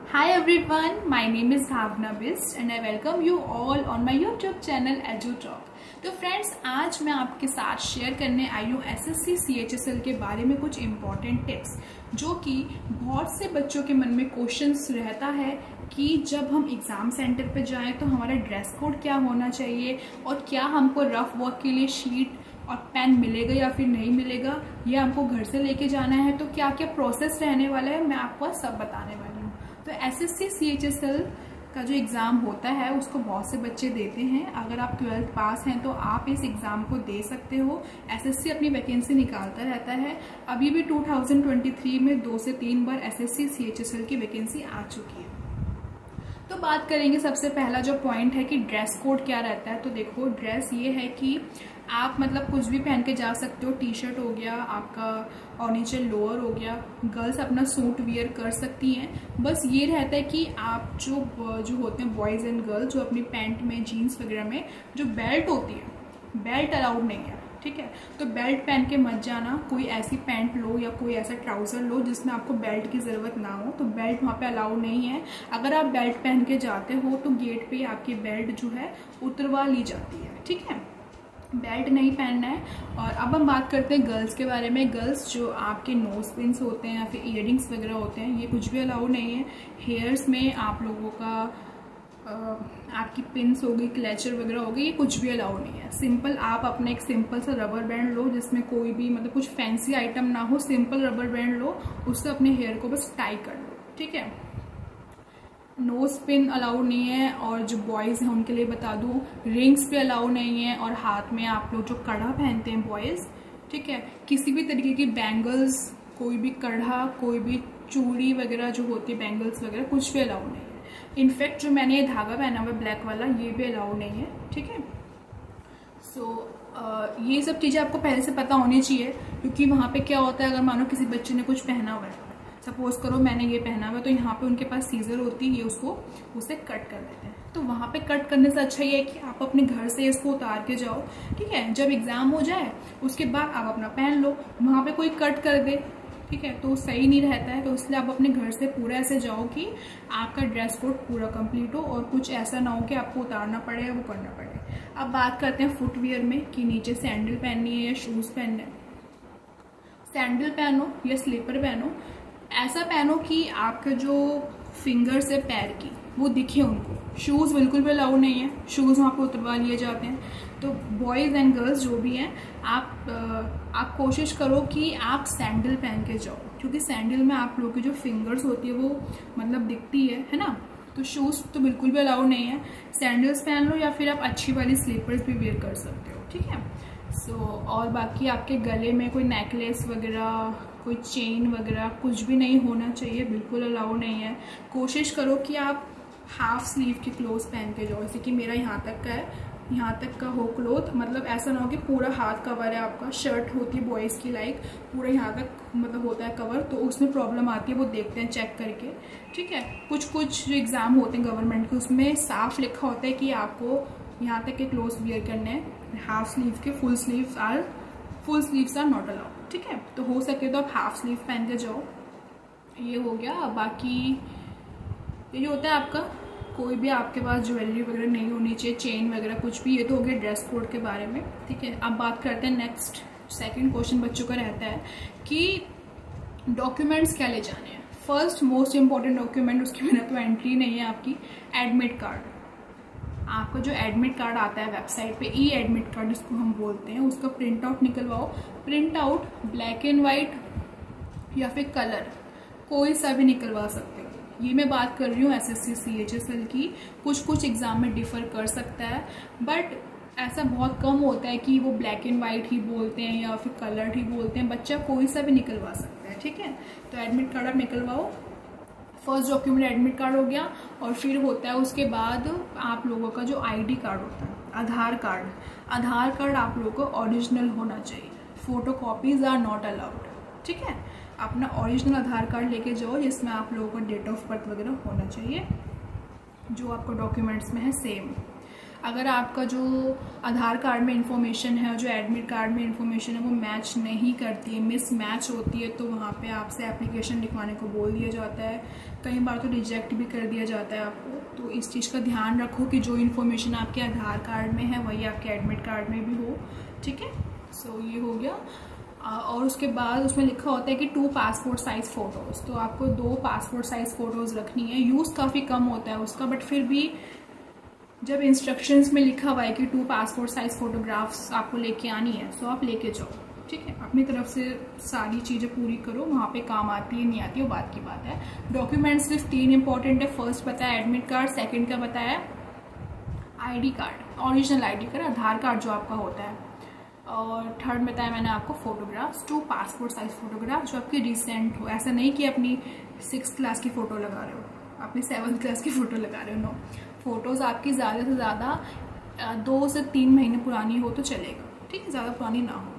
Hi everyone, my name is Bhavna Bist and I welcome you all on my YouTube channel EduTalk। तो friends, आज मैं आपके साथ share करने आई हूँ SSC CHSL के बारे में कुछ इम्पॉर्टेंट टिप्स, जो कि बहुत से बच्चों के मन में क्वेश्चंस रहता है कि जब हम एग्ज़ाम सेंटर पे जाएं तो हमारा ड्रेस कोड क्या होना चाहिए और क्या हमको रफ वर्क के लिए शीट और पेन मिलेगा या फिर नहीं मिलेगा, या हमको घर से लेके जाना है तो क्या क्या प्रोसेस रहने वाला है, मैं आपको सब बताने वाली हूँ। तो SSC CHSL का जो एग्ज़ाम होता है उसको बहुत से बच्चे देते हैं। अगर आप 12th पास हैं तो आप इस एग्ज़ाम को दे सकते हो। SSC अपनी वैकेंसी निकालता रहता है। अभी भी 2023 में 2 से 3 बार SSC CHSL की वैकेंसी आ चुकी है। तो बात करेंगे, सबसे पहला जो पॉइंट है कि ड्रेस कोड क्या रहता है। तो देखो, ड्रेस ये है कि आप मतलब कुछ भी पहन के जा सकते हो। टी शर्ट हो गया आपका और नीचे लोअर हो गया। गर्ल्स अपना सूट वियर कर सकती हैं। बस ये रहता है कि आप जो होते हैं बॉयज़ एंड गर्ल्स, जो अपनी पैंट में जीन्स वगैरह में जो बेल्ट होती है, बेल्ट अलाउड नहीं है, ठीक है। तो बेल्ट पहन के मत जाना। कोई ऐसी पैंट लो या कोई ऐसा ट्राउज़र लो जिसमें आपको बेल्ट की ज़रूरत ना हो, तो बेल्ट वहाँ पे अलाउड नहीं है। अगर आप बेल्ट पहन के जाते हो तो गेट पे आपकी बेल्ट जो है उतरवा ली जाती है, ठीक है। बेल्ट नहीं पहनना है। और अब हम बात करते हैं गर्ल्स के बारे में। गर्ल्स जो आपके नोज पिन्स होते हैं या फिर इयररिंग्स वगैरह होते हैं, ये कुछ भी अलाउड नहीं है। हेयर्स में आप लोगों का आपकी पिन्स होगी, क्लेचर वगैरह होगी, ये कुछ भी अलाउड नहीं है। सिंपल आप अपने एक सिंपल सा रबर बैंड लो जिसमें कोई भी मतलब कुछ फैंसी आइटम ना हो। सिंपल रबर बैंड लो, उससे अपने हेयर को बस टाई कर लो, ठीक है। नोज पिन अलाउड नहीं है। और जो बॉयज़ हैं उनके लिए बता दूं, रिंग्स पे अलाउड नहीं है। और हाथ में आप लोग जो कड़ा पहनते हैं बॉयज़, ठीक है, किसी भी तरीके की बैंगल्स, कोई भी कड़ा, कोई भी चूड़ी वगैरह जो होती है, बैंगल्स वगैरह, कुछ भी अलाउड नहीं है। इनफैक्ट जो मैंने ये धागा पहना हुआ है ब्लैक वाला, ये भी अलाउड नहीं है, ठीक है। ये सब चीज़ें आपको पहले से पता होनी चाहिए, क्योंकि वहाँ पे क्या होता है, अगर मानो किसी बच्चे ने कुछ पहना हुआ है, सपोज करो मैंने ये पहना हुआ है, तो यहाँ पे उनके पास सीजर होती है, उसे कट कर देते हैं। तो वहाँ पे कट करने से अच्छा ये है कि आप अपने घर से इसको उतार के जाओ, ठीक है। जब एग्जाम हो जाए उसके बाद आप अपना पहन लो। वहाँ पे कोई कट कर दे, ठीक है, तो सही नहीं रहता है। तो इसलिए आप अपने घर से पूरा ऐसे जाओ कि आपका ड्रेस कोड पूरा कंप्लीट हो और कुछ ऐसा ना हो कि आपको उतारना पड़े या वो करना पड़े। अब बात करते हैं फुटवियर में कि नीचे सैंडल पहननी है या शूज़ पहनना है। सैंडल पहनो या स्लीपर पहनो, ऐसा पहनो कि आपके जो फिंगर्स है पैर की वो दिखे उनको। शूज़ बिल्कुल भी अलाउड नहीं है, शूज़ वहाँ पे उतरवा लिए जाते हैं। तो बॉयज़ एंड गर्ल्स जो भी हैं, आप कोशिश करो कि आप सैंडल पहन के जाओ, क्योंकि सैंडल में आप लोगों की जो फिंगर्स होती है वो मतलब दिखती है ना। तो शूज़ तो बिल्कुल भी अलाउड नहीं है। सैंडल्स पहन लो या फिर आप अच्छी वाली स्लीपर्स भी वेयर कर सकते हो, ठीक है। और बाकी आपके गले में कोई नेकलेस वगैरह, कोई चेन वगैरह कुछ भी नहीं होना चाहिए, बिल्कुल अलाउड नहीं है। कोशिश करो कि आप हाफ स्लीव के क्लोथ पहन के जाओ, जैसे कि मेरा यहाँ तक का है, यहाँ तक का हो क्लोथ, मतलब ऐसा ना हो कि पूरा हाथ कवर है आपका। शर्ट होती है बॉयज़ की, लाइक पूरा यहाँ तक मतलब होता है कवर, तो उसमें प्रॉब्लम आती है, वो देखते हैं चेक करके, ठीक है। कुछ जो एग्ज़ाम होते हैं गवर्नमेंट के, उसमें साफ लिखा होता है कि आपको यहाँ तक के क्लोथ्स वियर करने हैं, हाफ स्लीव के। Full sleeves are not allowed, ठीक है। तो हो सके तो आप हाफ स्लीव पहन के जाओ। ये हो गया। बाकी ये जो होता है आपका, कोई भी आपके पास ज्वेलरी वगैरह नहीं होनी चाहिए, चेन वगैरह कुछ भी। ये तो हो गया ड्रेस कोड के बारे में, ठीक है। अब बात करते हैं नेक्स्ट। सेकंड क्वेश्चन बच्चों का रहता है कि डॉक्यूमेंट्स क्या ले जाने हैं। फर्स्ट मोस्ट इंपॉर्टेंट डॉक्यूमेंट, उसके बिना तो एंट्री नहीं है आपकी, एडमिट कार्ड। आपका जो एडमिट कार्ड आता है वेबसाइट पे, ई एडमिट कार्ड जिसको हम बोलते हैं, उसका प्रिंट आउट निकलवाओ। Print out black and white या फिर कलर, कोई सा भी निकलवा सकते हो। ये मैं बात कर रही हूँ SSC CHSL की। कुछ एग्जाम में डिफर कर सकता है, बट ऐसा बहुत कम होता है कि वो ब्लैक एंड वाइट ही बोलते हैं या फिर कलर ही बोलते हैं। बच्चा कोई सा भी निकलवा सकता है, ठीक है। तो एडमिट कार्ड आप निकलवाओ। फर्स्ट डॉक्यूमेंट एडमिट कार्ड हो गया। और फिर होता है उसके बाद आप लोगों का जो ID कार्ड होता है, आधार कार्ड। आधार कार्ड आप लोगों को ओरिजिनल होना चाहिए, photo copies are not allowed, ठीक है। अपना ओरिजिनल आधार कार्ड लेके जाओ जिसमें आप लोगों को डेट ऑफ बर्थ वगैरह होना चाहिए, जो आपको डॉक्यूमेंट्स में है सेम। अगर आपका जो आधार कार्ड में इंफॉर्मेशन है और जो एडमिट कार्ड में इंफॉर्मेशन है वो मैच नहीं करती है, मिस मैच होती है, तो वहाँ पे आपसे एप्लीकेशन लिखवाने को बोल दिया जाता है। कई बार तो रिजेक्ट भी कर दिया जाता है आपको। तो इस चीज़ का ध्यान रखो कि जो इन्फॉर्मेशन आपके आधार कार्ड में है वही आपके एडमिट कार्ड में भी हो, ठीक है। सो ये हो गया। और उसके बाद उसमें लिखा होता है कि 2 पासपोर्ट साइज़ फ़ोटोज़, तो आपको 2 पासपोर्ट साइज़ फ़ोटोज़ रखनी है। यूज़ काफ़ी कम होता है उसका, बट फिर भी जब इंस्ट्रक्शंस में लिखा हुआ है कि 2 पासपोर्ट साइज़ फ़ोटोग्राफ्स आपको लेके आनी है, तो आप लेके जाओ, ठीक है। अपनी तरफ से सारी चीज़ें पूरी करो, वहाँ पे काम आती है नहीं आती है वो बात की बात है। डॉक्यूमेंट्स सिर्फ 3 इंपॉर्टेंट है। फर्स्ट बताया एडमिट कार्ड, सेकेंड का बताया ID card, original ID card, Aadhaar card जो आपका होता है, और थर्ड बताया मैंने आपको फोटोग्राफ्स, 2 पासपोर्ट साइज फोटोग्राफ जो आपकी रिसेंट हो। ऐसा नहीं कि अपनी 6th क्लास की फ़ोटो लगा रहे हो, अपनी 7th क्लास की फ़ोटो लगा रहे हो, नो। फ़ोटोज़ आपकी ज़्यादा से ज़्यादा 2 से 3 महीने पुरानी हो तो चलेगा, ठीक है, ज़्यादा पुरानी ना हो।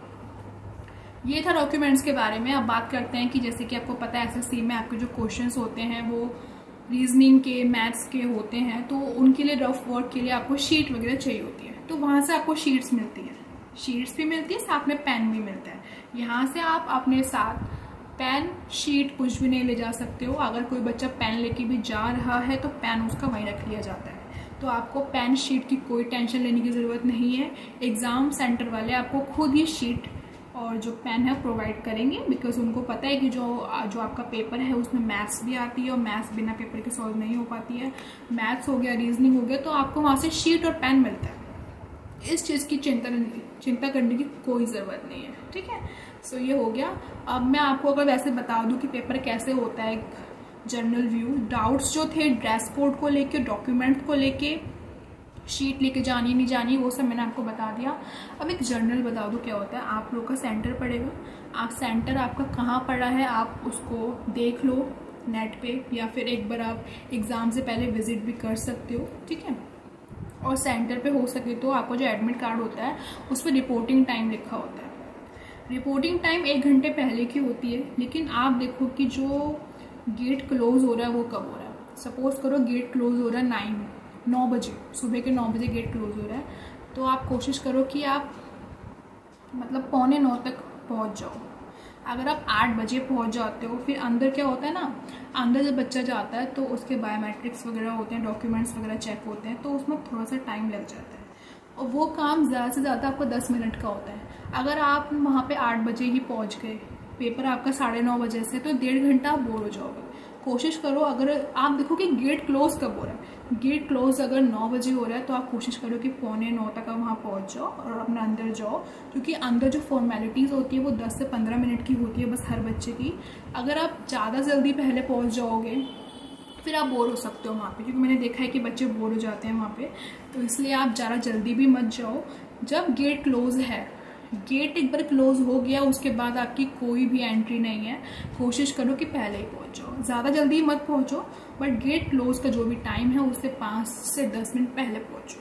ये था डॉक्यूमेंट्स के बारे में। अब बात करते हैं कि जैसे कि आपको पता है SSC में आपके जो क्वेश्चंस होते हैं वो रीजनिंग के, मैथ्स के होते हैं, तो उनके लिए रफ वर्क के लिए आपको शीट वगैरह चाहिए होती है। तो वहाँ से आपको शीट्स मिलती है, शीट्स भी मिलती है, साथ में पेन भी मिलता है। यहाँ से आप अपने साथ पेन, शीट कुछ भी नहीं ले जा सकते हो। अगर कोई बच्चा पेन लेके भी जा रहा है तो पेन उसका वहीं रख लिया जाता है। तो आपको पेन शीट की कोई टेंशन लेने की ज़रूरत नहीं है। एग्ज़ाम सेंटर वाले आपको खुद ही शीट और जो पेन है प्रोवाइड करेंगे, बिकॉज उनको पता है कि जो आपका पेपर है उसमें मैथ्स भी आती है और मैथ्स बिना पेपर के सॉल्व नहीं हो पाती है। मैथ्स हो गया, रीजनिंग हो गया, तो आपको वहाँ से शीट और पेन मिलता है। इस चीज़ की चिंता करने की कोई ज़रूरत नहीं है, ठीक है। सो ये हो गया। अब मैं आपको अगर वैसे बता दूं कि पेपर कैसे होता है, जर्नल व्यू, डाउट्स जो थे ड्रेस कोड को लेके, डॉक्यूमेंट को लेके, शीट लेके जानी नहीं जानी, वो सब मैंने आपको बता दिया। अब एक जर्नल बता दो क्या होता है। आप लोग का सेंटर पड़ेगा, आप सेंटर आपका कहाँ पड़ा है आप उसको देख लो नेट पे, या फिर एक बार आप एग्ज़ाम से पहले विजिट भी कर सकते हो, ठीक है। और सेंटर पे हो सके तो आपको जो एडमिट कार्ड होता है उस पर रिपोर्टिंग टाइम लिखा होता है। रिपोर्टिंग टाइम 1 घंटे पहले की होती है, लेकिन आप देखो कि जो गेट क्लोज हो रहा है वो कब हो रहा है। सपोज करो गेट क्लोज हो रहा है 9 बजे, सुबह के 9 बजे गेट क्लोज हो रहा है, तो आप कोशिश करो कि आप मतलब 8:45 तक पहुंच जाओ। अगर आप 8 बजे पहुंच जाते हो, फिर अंदर क्या होता है ना, अंदर जब बच्चा जाता है तो उसके बायोमेट्रिक्स वगैरह होते हैं, डॉक्यूमेंट्स वगैरह चेक होते हैं, तो उसमें थोड़ा सा टाइम लग जाता है और वो काम ज़्यादा से ज़्यादा आपको 10 मिनट का होता है। अगर आप वहाँ पे 8 बजे ही पहुँच गए, पेपर आपका 9:30 बजे से, तो 1.5 घंटा आप बोर हो जाओगे। कोशिश करो, अगर आप देखो कि गेट क्लोज कब हो रहा है, गेट क्लोज अगर 9 बजे हो रहा है तो आप कोशिश करो कि 8:45 तक आप वहाँ पहुँच जाओ और अपने अंदर जाओ, क्योंकि अंदर जो फॉर्मेलिटीज़ होती है वो 10 से 15 मिनट की होती है बस हर बच्चे की। अगर आप ज़्यादा जल्दी पहले पहुँच जाओगे फिर आप बोर हो सकते हो वहाँ पे, क्योंकि मैंने देखा है कि बच्चे बोर हो जाते हैं वहाँ पे। तो इसलिए आप ज़्यादा जल्दी भी मत जाओ। जब गेट क्लोज है, गेट एक बार क्लोज हो गया उसके बाद आपकी कोई भी एंट्री नहीं है, कोशिश करो कि पहले ही पहुंच जाओ। ज़्यादा जल्दी मत पहुंचो, बट गेट क्लोज का जो भी टाइम है उससे 5 से 10 मिनट पहले पहुंचो,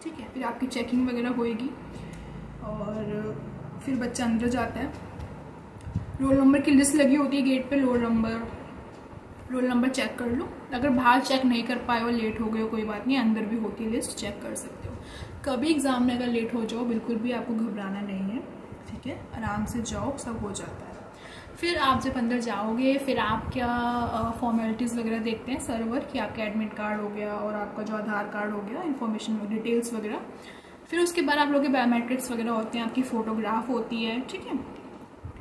ठीक है। फिर आपकी चेकिंग वगैरह होएगी और फिर बच्चा अंदर जाता है। रोल नंबर की लिस्ट लगी होती है गेट पे, रोल नंबर चेक कर लो। अगर बाहर चेक नहीं कर पाए हो, लेट हो गए हो, कोई बात नहीं, अंदर भी होती है लिस्ट, चेक कर सकते हो। कभी एग्जाम में अगर लेट हो जाओ बिल्कुल भी आपको घबराना नहीं है, ठीक है, आराम से जाओ, सब हो जाता है। फिर आप जब अंदर जाओगे फिर आप क्या फॉर्मेलिटीज़ वगैरह देखते हैं सर्वर कि आपका एडमिट कार्ड हो गया और आपका जो आधार कार्ड हो गया, इन्फॉर्मेशन डिटेल्स वगैरह। फिर उसके बाद आप लोग के बायोमेट्रिक्स वगैरह होते हैं, आपकी फ़ोटोग्राफ होती है, ठीक है।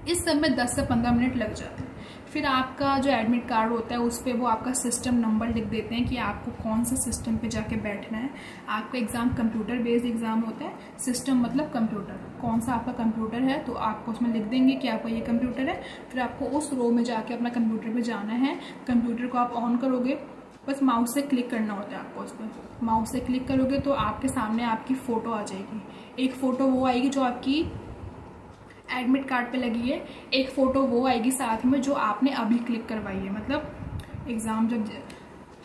इस सब में 10 से 15 मिनट लग जाते हैं। फिर आपका जो एडमिट कार्ड होता है उस पर वो आपका सिस्टम नंबर लिख देते हैं कि आपको कौन सा सिस्टम पे जाके बैठना है। आपका एग्ज़ाम कंप्यूटर बेस्ड एग्ज़ाम होता है, सिस्टम मतलब कंप्यूटर, कौन सा आपका कंप्यूटर है तो आपको उसमें लिख देंगे कि आपका ये कंप्यूटर है। फिर आपको उस रो में जाके अपना कंप्यूटर पे जाना है। कंप्यूटर को आप ऑन करोगे, बस माउस से क्लिक करना होता है आपको, उस पर माउस से क्लिक करोगे तो आपके सामने आपकी फ़ोटो आ जाएगी। एक फ़ोटो वो आएगी जो आपकी एडमिट कार्ड पे लगी है, एक फ़ोटो वो आएगी साथ में जो आपने अभी क्लिक करवाई है। मतलब एग्ज़ाम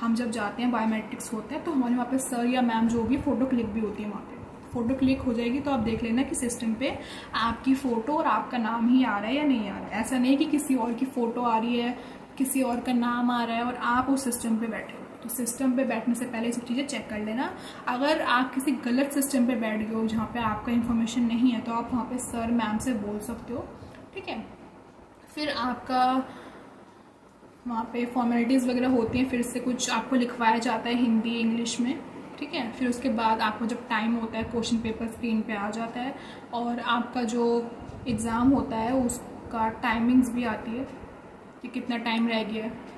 हम जब जाते हैं बायोमेट्रिक्स होता है तो हमारे वहाँ पे सर या मैम जो भी फ़ोटो क्लिक भी होती है, वहाँ पे फ़ोटो क्लिक हो जाएगी। तो आप देख लेना कि सिस्टम पे आपकी फ़ोटो और आपका नाम ही आ रहा है या नहीं आ रहा है। ऐसा नहीं कि किसी और की फ़ोटो आ रही है, किसी और का नाम आ रहा है और आप उस सिस्टम पे बैठे हो, तो सिस्टम पे बैठने से पहले सब चीज़ें चेक कर लेना। अगर आप किसी गलत सिस्टम पे बैठ गए हो जहाँ पे आपका इन्फॉर्मेशन नहीं है, तो आप वहाँ पे सर मैम से बोल सकते हो, ठीक है। फिर आपका वहाँ पे फॉर्मेलिटीज़ वगैरह होती हैं, फिर से कुछ आपको लिखवाया जाता है हिंदी इंग्लिश में, ठीक है। फिर उसके बाद आपको जब टाइम होता है, क्वेश्चन पेपर स्क्रीन पे आ जाता है और आपका जो एग्ज़ाम होता है उसका टाइमिंग्स भी आती है कि कितना टाइम रह गया है।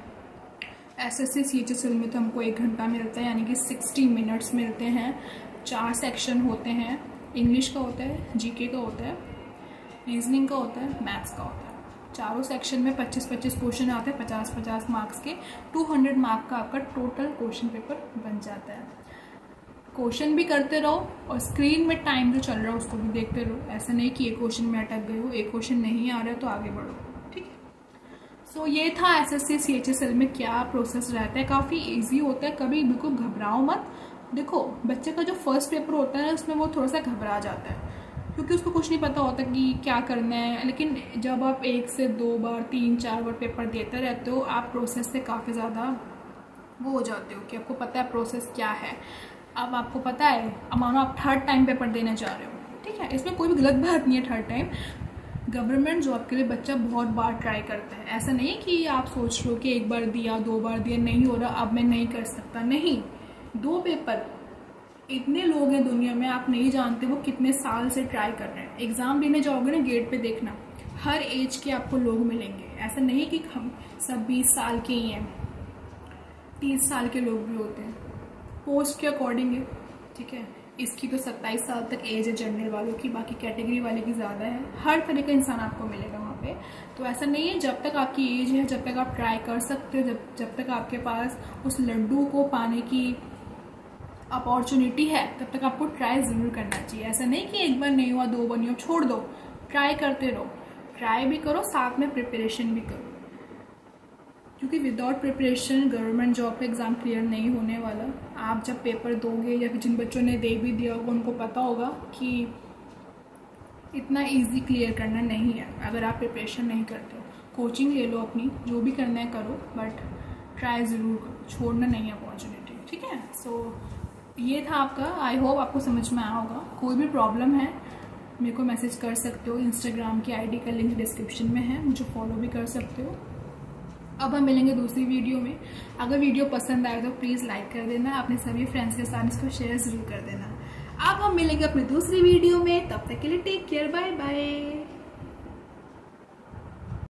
SSC CHSL में तो हमको 1 घंटा मिलता है, यानी कि 60 मिनट्स मिलते हैं। 4 सेक्शन होते हैं, इंग्लिश का होता है, GK का होता है, रीजनिंग का होता है, मैथ्स का होता है। चारों सेक्शन में 25-25 क्वेश्चन आते हैं, 50-50 मार्क्स के। 200 मार्क का आपका टोटल क्वेश्चन पेपर बन जाता है। क्वेश्चन भी करते रहो और स्क्रीन में टाइम जो चल रहा है उसको भी देखते रहो। ऐसा नहीं कि एक क्वेश्चन में अटक गए हो, एक क्वेश्चन नहीं आ रहा है तो आगे बढ़ो, ठीक है। सो ये था SSC CHSL में क्या प्रोसेस रहता है। काफ़ी ईजी होता है, कभी बिल्कुल घबराओ मत। देखो, बच्चे का जो फर्स्ट पेपर होता है उसमें वो थोड़ा सा घबरा जाता है क्योंकि उसको कुछ नहीं पता होता कि क्या करना है। लेकिन जब आप 1 से 2 बार 3-4 बार पेपर देते रहते हो, आप प्रोसेस से काफ़ी ज़्यादा वो हो जाते हो कि आपको पता है प्रोसेस क्या है। अब आपको पता है, अब मानो आप 3rd टाइम पेपर देने जा रहे हो, ठीक है। इसमें कोई भी गलत बात नहीं है। 3rd टाइम गवर्नमेंट जॉब के लिए बच्चा बहुत बार ट्राई करता है। ऐसा नहीं है कि आप सोच रहे हो कि 1 बार दिया 2 बार दिया नहीं हो रहा, अब मैं नहीं कर सकता। नहीं, 2 पेपर, इतने लोग हैं दुनिया में, आप नहीं जानते वो कितने साल से ट्राई कर रहे हैं। एग्ज़ाम देने जाओगे ना, गेट पे देखना, हर एज के आपको लोग मिलेंगे। ऐसा नहीं कि हम सब 20 साल के ही हैं, 30 साल के लोग भी होते हैं, पोस्ट के अकॉर्डिंग है, ठीक है। इसकी तो 27 साल तक एज है जनरल वालों की, बाकी कैटेगरी वाले की ज़्यादा है। हर तरह का इंसान आपको मिलेगा वहाँ पे। तो ऐसा नहीं है, जब तक आपकी एज है, जब तक आप ट्राई कर सकते हो, जब तक आपके पास उस लड्डू को पाने की अपॉर्चुनिटी है, तब तक आपको ट्राई ज़रूर करना चाहिए। ऐसा नहीं कि 1 बार नहीं हुआ 2 बार नहीं हुआ छोड़ दो, ट्राई करते रहो। ट्राई भी करो, साथ में प्रिपरेशन भी करो, क्योंकि विदाउट प्रिपरेशन गवर्नमेंट जॉब का एग्ज़ाम क्लियर नहीं होने वाला। आप जब पेपर दोगे या फिर जिन बच्चों ने दे भी दिया होगा उनको पता होगा कि इतना इजी क्लियर करना नहीं है अगर आप प्रिपरेशन नहीं करते हो। कोचिंग ले लो अपनी, जो भी करना है करो, बट ट्राई ज़रूर करो, छोड़ना नहीं है अपॉर्चुनिटी, ठीक है। सो ये था आपका, आई होप आपको समझ में आया होगा। कोई भी प्रॉब्लम है मेरे को मैसेज कर सकते हो। इंस्टाग्राम की ID का लिंक डिस्क्रिप्शन में है, मुझे फॉलो भी कर सकते हो। अब हम मिलेंगे दूसरी वीडियो में। अगर वीडियो पसंद आए तो प्लीज़ लाइक कर देना, अपने सभी फ्रेंड्स के साथ इसको शेयर ज़रूर कर देना। अब हम मिलेंगे अपनी दूसरी वीडियो में, तब तक के लिए टेक केयर, बाय बाय।